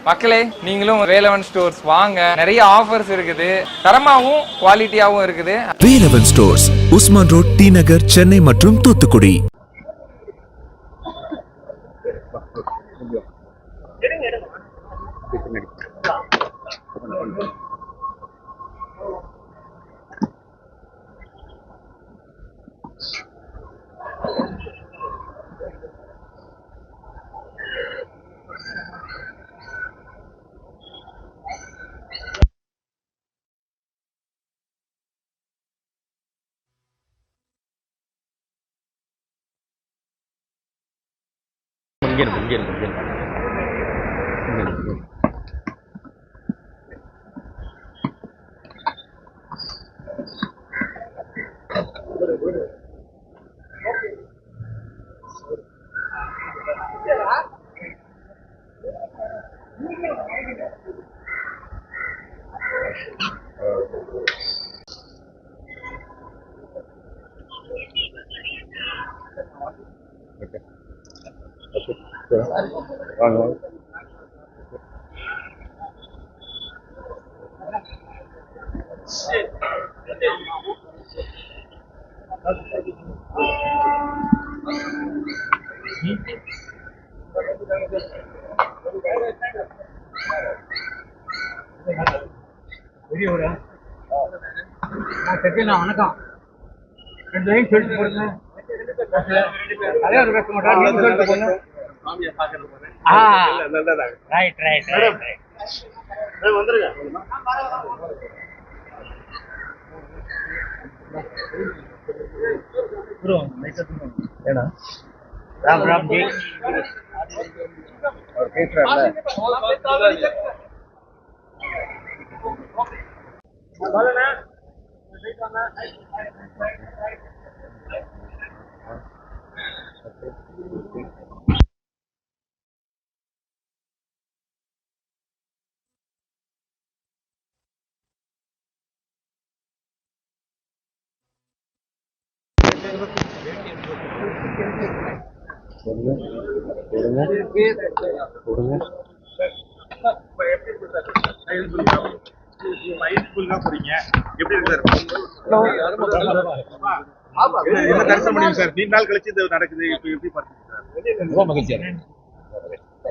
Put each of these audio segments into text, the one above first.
மக்களே, நீங்களும் வேலவன் ஸ்டோர்ஸ் வாங்க. நிறைய ஆஃபர்ஸ் இருக்குது, தரமாவும் குவாலிட்டியாவும் இருக்குது. Velavan Stores, Usman Road, T Nagar, Chennai மற்றும் தூத்துக்குடி. வணக்கம். சொல்லிட்டு போடுங்க. அதே ஒரு பேச மாட்டாங்க. சொல்லிட்டு போங்க. ரைட் ரைட் ரைட் வந்துருங்க. ஏன்னா ராம் ராம் ஜி और பேசுறாருல बोलना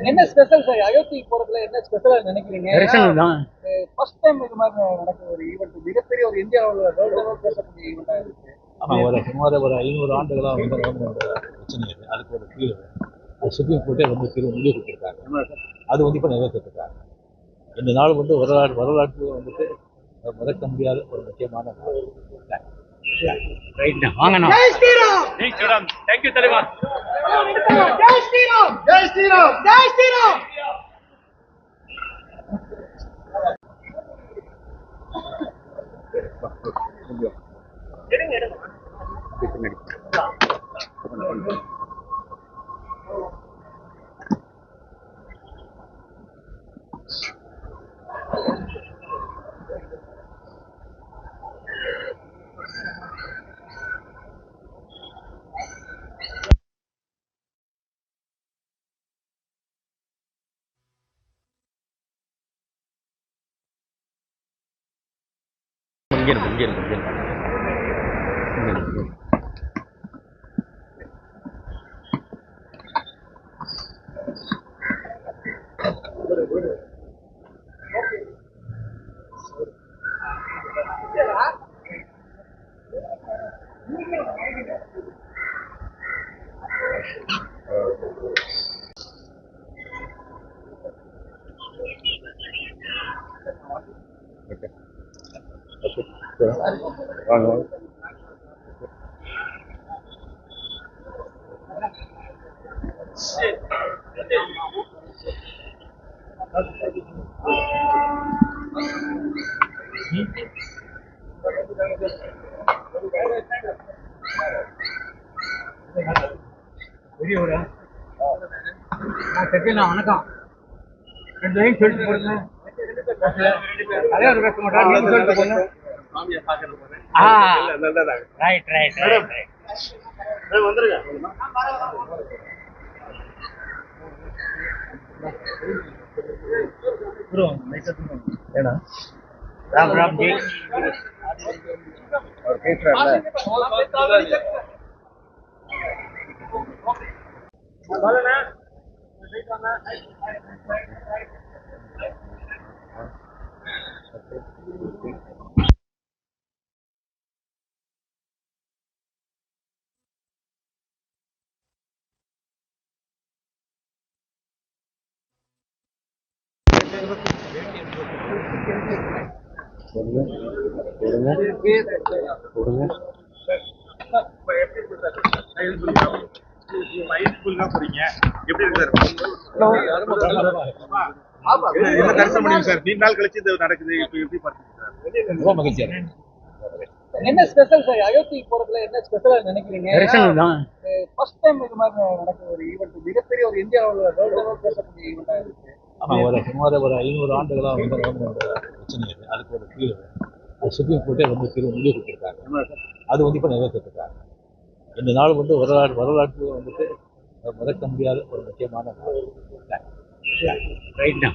என்ன ஸ்பெஷல் சார்? அயோத்தி போறதுல என்ன ஸ்பெஷலா நினைக்கிறீங்க? ஃபர்ஸ்ட் டைம் இது மாதிரி நடக்கிற ஒரு ஈவென்ட், மிகப்பெரிய ஒரு இந்தியாவில் பேசக்கூடிய ஈவெண்டா இருக்கு. சுமார் ஒரு 500 ஆண்டுகளாக வந்து பிரச்சனை இருக்குது. அதுக்கு ஒரு தீர்வு அது சுப்ரீம் கோர்ட்டே வந்து முடிவு கொடுத்துருக்காங்க. அது வந்து இப்போ நிறைவேற்றிருக்காங்க. இந்த நாள் வந்து வரலாற்று வந்துட்டு மறக்க முடியாத ஒரு முக்கியமான நாள். வாங்கணும். ஜெய் ஸ்ரீராம், ஜெய் ஸ்ரீராம். Thank you தலைவா. ஜெய் ஸ்ரீராம், ஜெய் ஸ்ரீராம், ஜெய் ஸ்ரீராம். எடுங்க எடுங்க. வணக்கம். சொல்லிட்டு போடுங்க. அதே ஒரு பேச மாட்டாங்க. சொல்லிட்டு போங்க. ரைட் ரைட் ரைட் வந்துருங்க. ஏன்னா ராம் ராம் ஜி அவர் பேசுறாருல ரொம்ப மகிழ்ச்சியா இருக்கு. என்ன ஸ்பெஷல் சார் அயோத்தி போறதுல என்ன ஸ்பெஷலா நினைக்கிறீங்க? ஃபர்ஸ்ட் டைம் இது மாதிரி நடக்கிற ஒரு ஈவெண்ட், மிகப்பெரிய ஒரு இந்தியாவில் பேசக்கூடிய ஈவெண்டா இருக்கு. ஆமா, சுமார் ஒரு 500 ஆண்டுகளா வந்து பிரச்சனை இருக்கு. அதுக்கு ஒரு தீர்வு அது சுப்ரீம் கோர்ட்டே வந்து முடிவு கொடுத்துருக்காங்க. அது வந்து இப்போ நிறைவேற்றிருக்காங்க. இந்த நாள் வந்து வரலாற்று வந்துட்டு மறக்க முடியாத ஒரு முக்கியமான நாள்.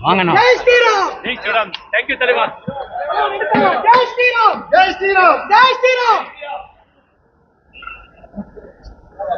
வாங்கண்ணா. ஜெய் ஸ்ரீராம். தேங்க்யூ தலைவா. ஜெய் ஸ்ரீராம். ஜெய் ஸ்ரீராம். ஜெய் ஸ்ரீராம்.